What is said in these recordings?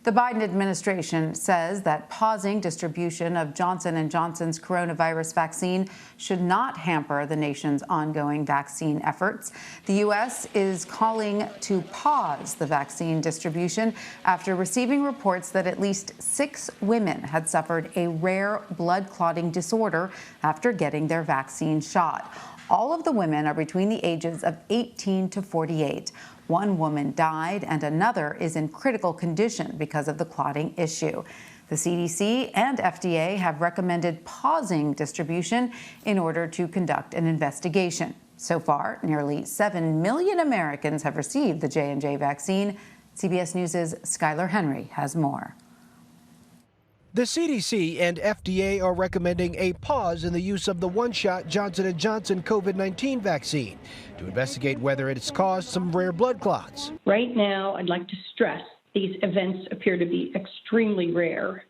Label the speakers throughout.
Speaker 1: The Biden administration says that pausing distribution of Johnson & Johnson's coronavirus vaccine should not hamper the nation's ongoing vaccine efforts. The U.S. is calling to pause the vaccine distribution after receiving reports that at least 6 women had suffered a rare blood clotting disorder after getting their vaccine shot. All of the women are between the ages of 18 to 48. One woman died and another is in critical condition because of the clotting issue. The CDC and FDA have recommended pausing distribution in order to conduct an investigation. So far, nearly 7 million Americans have received the J&J vaccine. CBS News' Skyler Henry has more.
Speaker 2: The CDC and FDA are recommending a pause in the use of the one-shot Johnson & Johnson COVID-19 vaccine to investigate whether it's caused some rare blood clots.
Speaker 3: Right now, I'd like to stress these events appear to be extremely rare.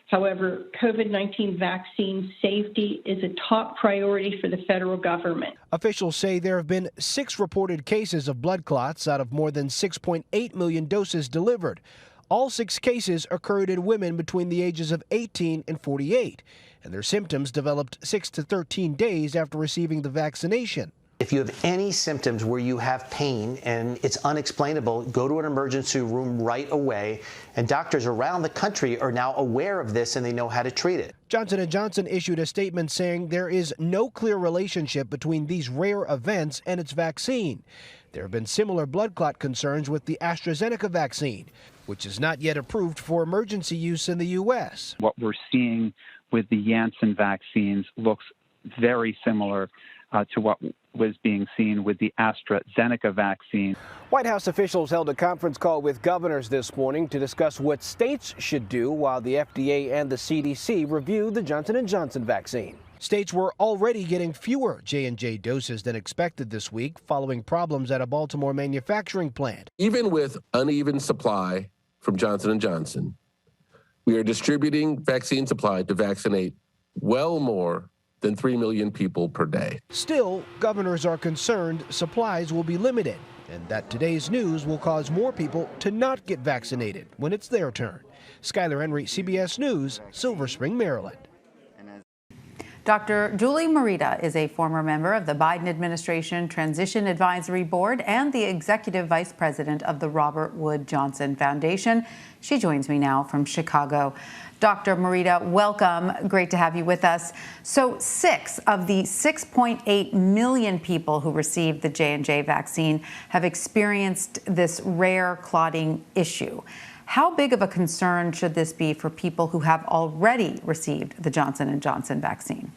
Speaker 3: However, COVID-19 vaccine safety is a top priority for the federal government.
Speaker 2: Officials say there have been 6 reported cases of blood clots out of more than 6.8 million doses delivered. All 6 cases occurred in women between the ages of 18 and 48, and their symptoms developed 6 to 13 days after receiving the vaccination.
Speaker 4: If you have any symptoms where you have pain and it's unexplainable, go to an emergency room right away. And doctors around the country are now aware of this and they know how to treat it.
Speaker 2: Johnson & Johnson issued a statement saying there is no clear relationship between these rare events and its vaccine. There have been similar blood clot concerns with the AstraZeneca vaccine, which is not yet approved for emergency use in the U.S.
Speaker 5: What we're seeing with the Janssen vaccines looks very similar to what was being seen with the AstraZeneca vaccine.
Speaker 2: White House officials held a conference call with governors this morning to discuss what states should do while the FDA and the CDC review the Johnson & Johnson vaccine. States were already getting fewer J&J doses than expected this week following problems at a Baltimore manufacturing plant.
Speaker 6: Even with uneven supply from Johnson & Johnson, we are distributing vaccine supply to vaccinate well more than 3 million people per day.
Speaker 2: Still, governors are concerned supplies will be limited and that today's news will cause more people to not get vaccinated when it's their turn. Skyler Henry, CBS News, Silver Spring, Maryland.
Speaker 1: Dr. Julie Morita is a former member of the Biden administration Transition Advisory Board and the executive vice president of the Robert Wood Johnson Foundation. She joins me now from Chicago. Dr. Morita, welcome. Great to have you with us. So 6 of the 6.8 million people who received the J&J vaccine have experienced this rare clotting issue. How big of a concern should this be for people who have already received the Johnson & Johnson vaccine?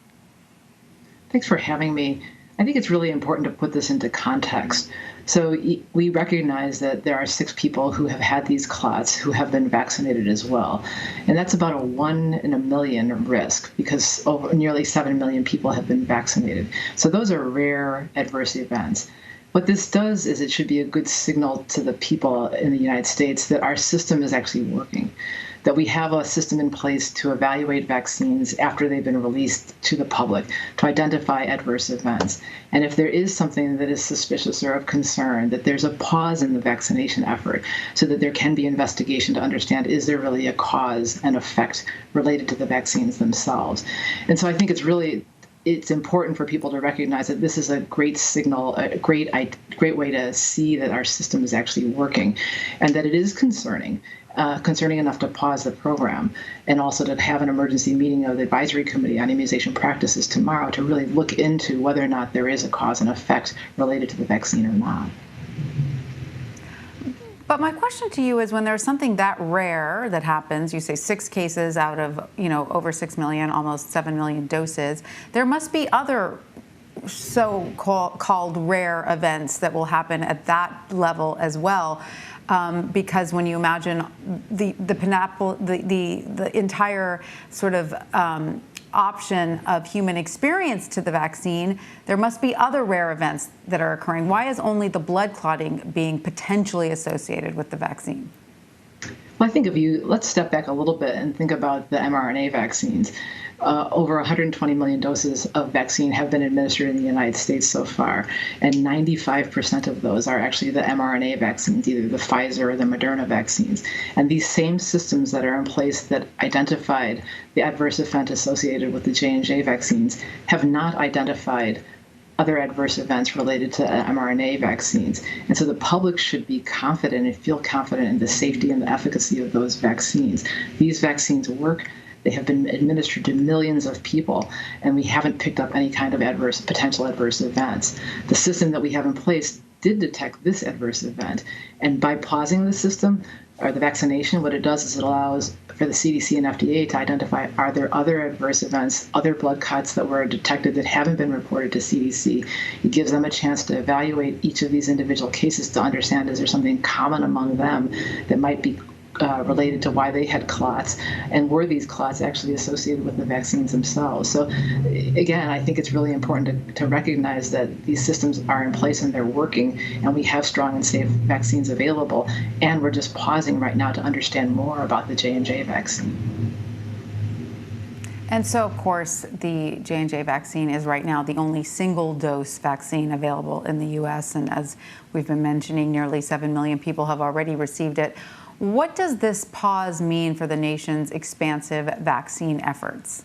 Speaker 7: Thanks for having me. I think it's really important to put this into context. So we recognize that there are 6 people who have had these clots who have been vaccinated as well. And that's about a 1 in a million risk because nearly 7 million people have been vaccinated. So those are rare adverse events. What this does is it should be a good signal to the people in the United States that our system is actually working, that we have a system in place to evaluate vaccines after they've been released to the public, to identify adverse events. And if there is something that is suspicious or of concern, that there's a pause in the vaccination effort so that there can be investigation to understand, is there really a cause and effect related to the vaccines themselves? And so I think it's important for people to recognize that this is a great signal, a great way to see that our system is actually working, and that it is concerning enough to pause the program, and also to have an emergency meeting of the Advisory Committee on Immunization Practices tomorrow to really look into whether or not there is a cause and effect related to the vaccine or not.
Speaker 1: But my question to you is, when there's something that rare that happens, you say 6 cases out of, over 6 million, almost 7 million doses, there must be other so-called rare events that will happen at that level as well. Because when you imagine the entire sort of option of human experience to the vaccine, there must be other rare events that are occurring. Why is only the blood clotting being potentially associated with the vaccine?
Speaker 7: Well, I think let's step back a little bit and think about the mRNA vaccines. over 120 million doses of vaccine have been administered in the United States so far, and 95% of those are actually the mRNA vaccines, either the Pfizer or the Moderna vaccines. And these same systems that are in place that identified the adverse event associated with the J&J vaccines have not identified other adverse events related to mRNA vaccines. And so the public should be confident and feel confident in the safety and the efficacy of those vaccines. These vaccines work. They have been administered to millions of people, and we haven't picked up any kind of potential adverse events. The system that we have in place did detect this adverse event, and by pausing the system, or the vaccination, what it does is it allows for the CDC and FDA to identify, are there other adverse events, other blood clots that were detected that haven't been reported to CDC. It gives them a chance to evaluate each of these individual cases to understand, is there something common among them that might be related to why they had clots, and were these clots actually associated with the vaccines themselves. So again, I think it's really important to recognize that these systems are in place and they're working, and we have strong and safe vaccines available, and we're just pausing right now to understand more about the J&J vaccine.
Speaker 1: And so, of course, the J&J vaccine is right now the only single-dose vaccine available in the U.S., and as we've been mentioning, nearly 7 million people have already received it. What does this pause mean for the nation's expansive vaccine efforts?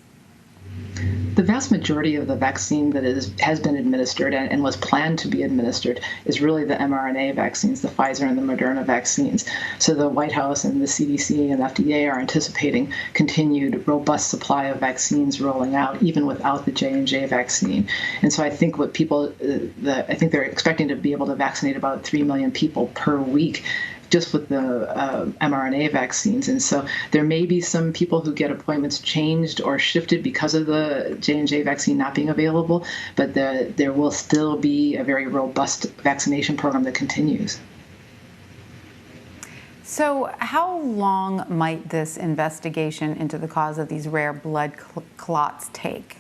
Speaker 7: The vast majority of the vaccine that has been administered and was planned to be administered is really the mRNA vaccines, the Pfizer and the Moderna vaccines. So the White House and the CDC and FDA are anticipating continued robust supply of vaccines rolling out, even without the J&J vaccine. And so I think what people, I think they're expecting to be able to vaccinate about 3 million people per week, just with the mRNA vaccines. And so there may be some people who get appointments changed or shifted because of the J&J vaccine not being available, but there will still be a very robust vaccination program that continues.
Speaker 1: So how long might this investigation into the cause of these rare blood clots take?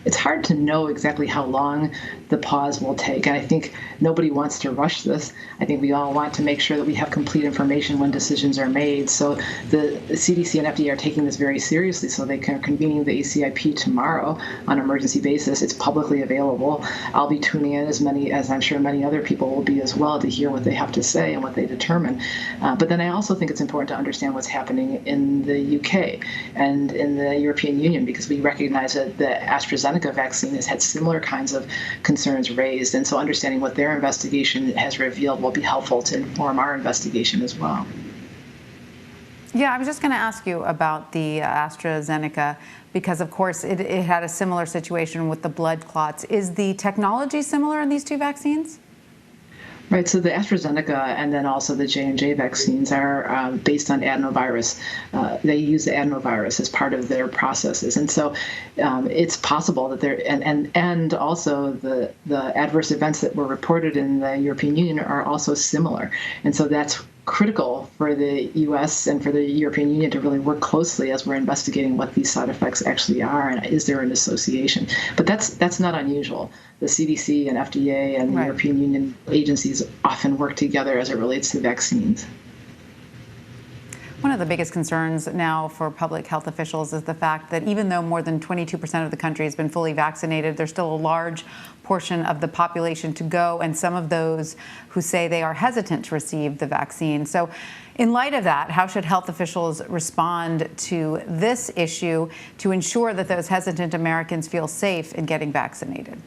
Speaker 7: It's hard to know exactly how long the pause will take. And I think nobody wants to rush this. I think we all want to make sure that we have complete information when decisions are made. So the CDC and FDA are taking this very seriously. So they are convening the ACIP tomorrow on an emergency basis. It's publicly available. I'll be tuning in as I'm sure many other people will be as well, to hear what they have to say and what they determine. But then I also think it's important to understand what's happening in the UK and in the European Union, because we recognize that the AstraZeneca vaccine has had similar kinds of concerns raised. And so understanding what their investigation has revealed will be helpful to inform our investigation as well.
Speaker 1: Yeah, I was just going to ask you about the AstraZeneca, because of course it had a similar situation with the blood clots. Is the technology similar in these two vaccines?
Speaker 7: Right, so the AstraZeneca and then also the J&J vaccines are based on adenovirus. They use the adenovirus as part of their processes. And so it's possible that and also the adverse events that were reported in the European Union are also similar. And so that's critical for the U.S. and for the European Union to really work closely as we're investigating what these side effects actually are, and is there an association. But that's not unusual. The CDC and FDA and the European Union agencies often work together as it relates to vaccines.
Speaker 1: One of the biggest concerns now for public health officials is the fact that even though more than 22% of the country has been fully vaccinated, there's still a large portion of the population to go, and some of those who say they are hesitant to receive the vaccine. So in light of that, how should health officials respond to this issue to ensure that those hesitant Americans feel safe in getting vaccinated?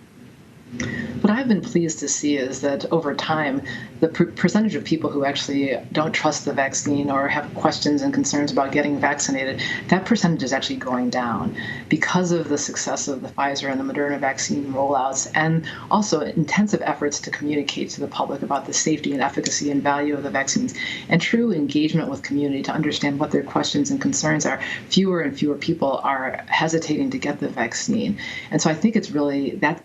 Speaker 7: What I've been pleased to see is that over time, the percentage of people who actually don't trust the vaccine or have questions and concerns about getting vaccinated, that percentage is actually going down because of the success of the Pfizer and the Moderna vaccine rollouts, and also intensive efforts to communicate to the public about the safety and efficacy and value of the vaccines, and true engagement with community to understand what their questions and concerns are. Fewer and fewer people are hesitating to get the vaccine. And so I think it's really, that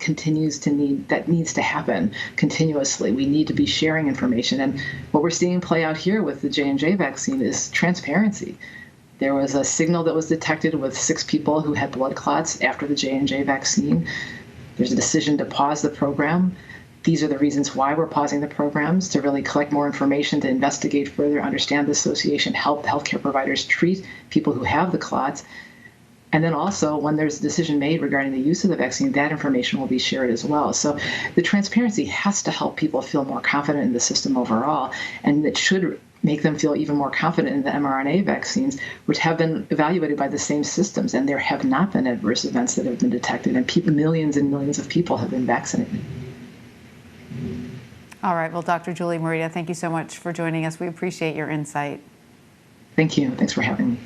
Speaker 7: needs to happen continuously. We need to be sharing information. And what we're seeing play out here with the J&J vaccine is transparency. There was a signal that was detected with 6 people who had blood clots after the J&J vaccine. There's a decision to pause the program. These are the reasons why we're pausing the programs, to really collect more information, to investigate further, understand the association, help healthcare providers treat people who have the clots. And then also, when there's a decision made regarding the use of the vaccine, that information will be shared as well. So the transparency has to help people feel more confident in the system overall, and it should make them feel even more confident in the mRNA vaccines, which have been evaluated by the same systems, and there have not been adverse events that have been detected, and millions and millions of people have been vaccinated.
Speaker 1: All right. Well, Dr. Julie Morita, thank you so much for joining us. We appreciate your insight.
Speaker 7: Thank you. Thanks for having me.